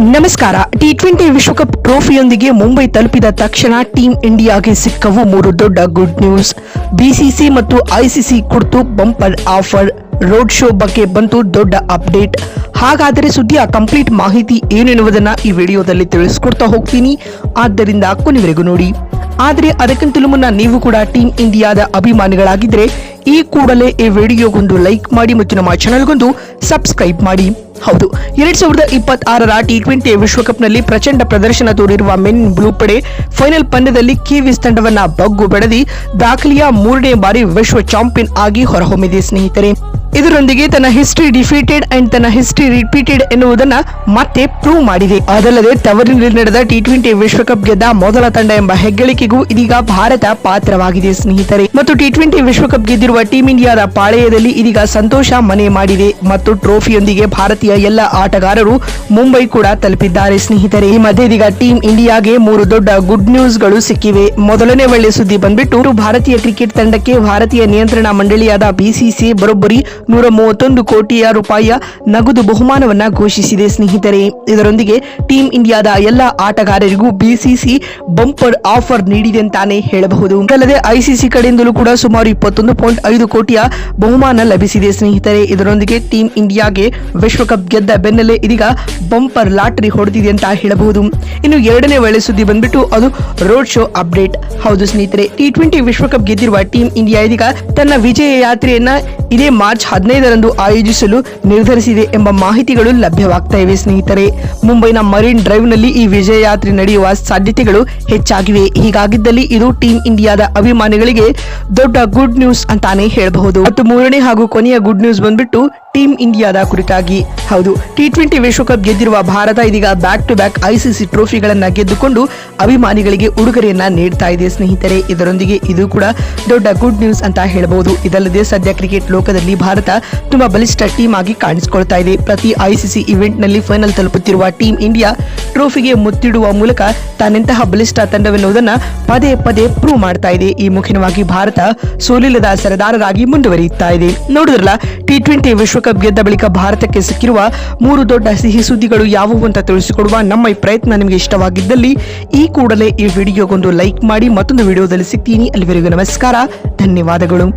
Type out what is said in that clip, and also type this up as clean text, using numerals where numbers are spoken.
ನಮಸ್ಕಾರ. ಟಿ20 ವಿಶ್ವಕಪ್ ಟ್ರೋಫಿಯೊಂದಿಗೆ ಮುಂಬೈ ತಲುಪಿದ ತಕ್ಷಣ ಟೀಂ ಇಂಡಿಯಾಗೆ ಸಿಕ್ಕವು 3 ದೊಡ್ಡ ಗುಡ್ ನ್ಯೂಸ್. ಬಿಸಿಸಿ ಮತ್ತು ಐಸಿಸಿ ಕುರಿತು ಬಂಪರ್ ಆಫರ್, ರೋಡ್ ಶೋ ಬಗ್ಗೆ ಬಂತು ದೊಡ್ಡ ಅಪ್ಡೇಟ್. ಹಾಗಾದರೆ ಸುದ್ದಿಯ ಕಂಪ್ಲೀಟ್ ಮಾಹಿತಿ ಏನೆನ್ನುವುದನ್ನ ಈ ವಿಡಿಯೋದಲ್ಲಿ ತಿಳಿಸ್ಕೊಡ್ತಾ ಹೋಗ್ತೀನಿ, ಆದ್ದರಿಂದ ಕೊನೆವರೆಗೂ ನೋಡಿ. ಆದರೆ ಅದಕ್ಕಿಂತಲೂ ಮುನ್ನ ನೀವು ಕೂಡ ಟೀಂ ಇಂಡಿಯಾದ ಅಭಿಮಾನಿಗಳಾಗಿದ್ದರೆ ಈ ಕೂಡಲೇ ಈ ವಿಡಿಯೋಗೊಂದು ಲೈಕ್ ಮಾಡಿ ಮತ್ತು ನಮ್ಮ ಚಾನೆಲ್ಗೊಂದು ಸಬ್ಸ್ಕ್ರೈಬ್ ಮಾಡಿ. ಹೌದು, 2026ರ ಟಿ20 ವಿಶ್ವಕಪ್ನಲ್ಲಿ ಪ್ರಚಂಡ ಪ್ರದರ್ಶನ ತೋರಿರುವ ಮೆನ್ ಬ್ಲೂ ಪಡೆ ಫೈನಲ್ ಪಂದ್ಯದಲ್ಲಿ ಕಿವೀಸ್ ತಂಡವನ್ನ ಬಗ್ಗು ಬಡದಿ ದಾಖಲೆಯ 3ನೇ ಬಾರಿ ವಿಶ್ವ ಚಾಂಪಿಯನ್ ಆಗಿ ಹೊರಹೊಮ್ಮಿದೆ ಸ್ನೇಹಿತರೆ. ಇದರೊಂದಿಗೆ ತನ್ನ ಹಿಸ್ಟ್ರಿ ಡಿಫೀಟೆಡ್ ಅಂಡ್ ತನ್ನ ಹಿಸ್ಟ್ರಿ ರಿಪೀಟೆಡ್ ಎನ್ನುವುದನ್ನ ಮತ್ತೆ ಪ್ರೂವ್ ಮಾಡಿದೆ. ಅದಲ್ಲದೆ ತವರಿನಲ್ಲಿ ನಡೆದ ಟಿ20 ವಿಶ್ವಕಪ್ ಗೆದ್ದ ಮೊದಲ ತಂಡ ಎಂಬ ಹೆಗ್ಗಳಿಕೆಗೂ ಇದೀಗ ಭಾರತ ಪಾತ್ರವಾಗಿದೆ ಸ್ನೇಹಿತರೆ. ಮತ್ತು ಟಿ20 ವಿಶ್ವಕಪ್ ಗೆದ್ದಿರುವ ಟೀಂ ಇಂಡಿಯಾದ ಪಾಳೆಯದಲ್ಲಿ ಇದೀಗ ಸಂತೋಷ ಮನೆ ಮಾಡಿದೆ ಮತ್ತು ಟ್ರೋಫಿಯೊಂದಿಗೆ ಭಾರತೀಯ ಎಲ್ಲ ಆಟಗಾರರು ಮುಂಬೈ ಕೂಡ ತಲುಪಿದ್ದಾರೆ ಸ್ನೇಹಿತರೆ. ಈ ಮಧ್ಯೆ ಇದೀಗ ಟೀಂ ಇಂಡಿಯಾಗೆ 3 ದೊಡ್ಡ ಗುಡ್ ನ್ಯೂಸ್ ಗಳು ಸಿಕ್ಕಿವೆ. ಮೊದಲನೇ ಒಳ್ಳೆ ಸುದ್ದಿ ಬಂದ್ಬಿಟ್ಟು ಭಾರತೀಯ ಕ್ರಿಕೆಟ್ ತಂಡಕ್ಕೆ ಭಾರತೀಯ ನಿಯಂತ್ರಣ ಮಂಡಳಿಯಾದ ಬಿಸಿಸಿ ಬರೋಬ್ಬರಿ 131 ಕೋಟಿ ರೂಪಾಯಿಯ ನಗದು ಬಹುಮಾನವನ್ನ ಘೋಷಿಸಿದೆ ಸ್ನೇಹಿತರೆ. ಇದರೊಂದಿಗೆ ಟೀಂ ಇಂಡಿಯಾದ ಎಲ್ಲ ಆಟಗಾರರಿಗೂ ಬಿಸಿಸಿ ಬಂಪರ್ ಆಫರ್ ನೀಡಿದೆ ಅಂತಾನೆ ಹೇಳಬಹುದು. ಅಲ್ಲದೆ ಐಸಿಸಿ ಕಡೆಯಿಂದಲೂ ಕೂಡ ಸುಮಾರು 21.5 ಕೋಟಿಯ ಬಹುಮಾನ ಲಭಿಸಿದೆ ಸ್ನೇಹಿತರೆ. ಇದರೊಂದಿಗೆ ಟೀಂ ಇಂಡಿಯಾಗೆ ವಿಶ್ವಕಪ್ ಗೆದ್ದ ಬೆನ್ನಲ್ಲೇ ಇದೀಗ ಬಂಪರ್ ಲಾಟರಿ ಹೊಡೆದಿದೆ ಅಂತ ಹೇಳಬಹುದು. ಇನ್ನು ಎರಡನೇ ಒಳ್ಳೆ ಸುದ್ದಿ ಬಂದ್ಬಿಟ್ಟು ಅದು ರೋಡ್ ಶೋ ಅಪ್ಡೇಟ್. ಹೌದು ಸ್ನೇಹಿತರೆ, ಟಿ20 ವಿಶ್ವಕಪ್ ಗೆದ್ದಿರುವ ಟೀಂ ಇಂಡಿಯಾ ಇದೀಗ ತನ್ನ ವಿಜಯ ಯಾತ್ರೆಯನ್ನ ಇದೇ ಮಾರ್ಚ್ 15ರಂದು ಆಯೋಜಿಸಲು ನಿರ್ಧರಿಸಿದೆ ಎಂಬ ಮಾಹಿತಿಗಳು ಲಭ್ಯವಾಗ್ತಾ ಇವೆ ಸ್ನೇಹಿತರೆ. ಮುಂಬೈನ ಮರೀನ್ ಡ್ರೈವ್ ನಲ್ಲಿ ಈ ವಿಜಯ ಯಾತ್ರೆ ನಡೆಯುವ ಸಾಧ್ಯತೆಗಳು ಹೆಚ್ಚಾಗಿವೆ. ಹೀಗಾಗಿದ್ದಲ್ಲಿ ಇದು ಟೀಂ ಇಂಡಿಯಾದ ಅಭಿಮಾನಿಗಳಿಗೆ ದೊಡ್ಡ ಗುಡ್ ನ್ಯೂಸ್ ಅಂತಾನೆ ಹೇಳಬಹುದು. ಮತ್ತು ಮೂರನೇ ಹಾಗೂ ಕೊನೆಯ ಗುಡ್ ನ್ಯೂಸ್ ಬಂದ್ಬಿಟ್ಟು ಟೀಂ ಇಂಡಿಯಾದ ಕುರಿತಾಗಿ. ಹೌದು, ಟಿ20 ವಿಶ್ವಕಪ್ ಗೆದ್ದಿರುವ ಭಾರತ ಇದೀಗ ಬ್ಯಾಕ್ ಟು ಬ್ಯಾಕ್ ಐಸಿಸಿ ಟ್ರೋಫಿಗಳನ್ನ ಗೆದ್ದುಕೊಂಡು ಅಭಿಮಾನಿಗಳಿಗೆ ಉಡುಗೊರೆಯನ್ನ ನೀಡ್ತಾ ಇದೆ ಸ್ನೇಹಿತರೆ. ಇದರೊಂದಿಗೆ ಇದು ಕೂಡ ದೊಡ್ಡ ಗುಡ್ ನ್ಯೂಸ್ ಅಂತ ಹೇಳಬಹುದು. ಇದಲ್ಲದೆ ಸದ್ಯ ಕ್ರಿಕೆಟ್ ಲೋಕದಲ್ಲಿ ಭಾರತ ತುಂಬಾ ಬಲಿಷ್ಠ ಟೀಮ್ ಆಗಿ ಕಾಣಿಸಿಕೊಳ್ತಾ ಇದೆ. ಪ್ರತಿ ಐಸಿಸಿ ಇವೆಂಟ್ ನಲ್ಲಿ ಫೈನಲ್ ತಲುಪುತ್ತಿರುವ ಟೀಂ ಇಂಡಿಯಾ ಟ್ರೋಫಿಗೆ ಮುತ್ತಿಡುವ ಮೂಲಕ ತಾನೆಂತಹ ಬಲಿಷ್ಠ ತಂಡವೆನ್ನುವುದನ್ನ ಪದೇ ಪದೇ ಪ್ರೂವ್ ಮಾಡ್ತಾ ಇದೆ. ಈ ಮುಖ್ಯವಾಗಿ ಭಾರತ ಸೋಲಿಲ್ಲದ ಸರದಾರರಾಗಿ ಮುಂದುವರಿಯುತ್ತಾ ಇದೆ. ನೋಡಿದ್ರಲ್ಲ, ಟಿ20 ವಿಶ್ವಕಪ್ ಗೆದ್ದ ಬಳಿಕ ಭಾರತಕ್ಕೆ ಸಿಕ್ಕಿರುವ 3 ದೊಡ್ಡ ಸಿಹಿ ಸುದ್ದಿಗಳು ಯಾವುವು ಅಂತ ತಿಳಿಸಿಕೊಡುವ ನಮ್ಮ ಈ ಪ್ರಯತ್ನ ನಿಮಗೆ ಇಷ್ಟವಾಗಿದ್ದಲ್ಲಿ ಈ ಕೂಡಲೇ ಈ ವಿಡಿಯೋಗೊಂದು ಲೈಕ್ ಮಾಡಿ. ಮತ್ತೊಂದು ವಿಡಿಯೋದಲ್ಲಿ ಸಿಗ್ತೀನಿ. ಅಲ್ಲಿವರೆಗೂ ನಮಸ್ಕಾರ, ಧನ್ಯವಾದಗಳು.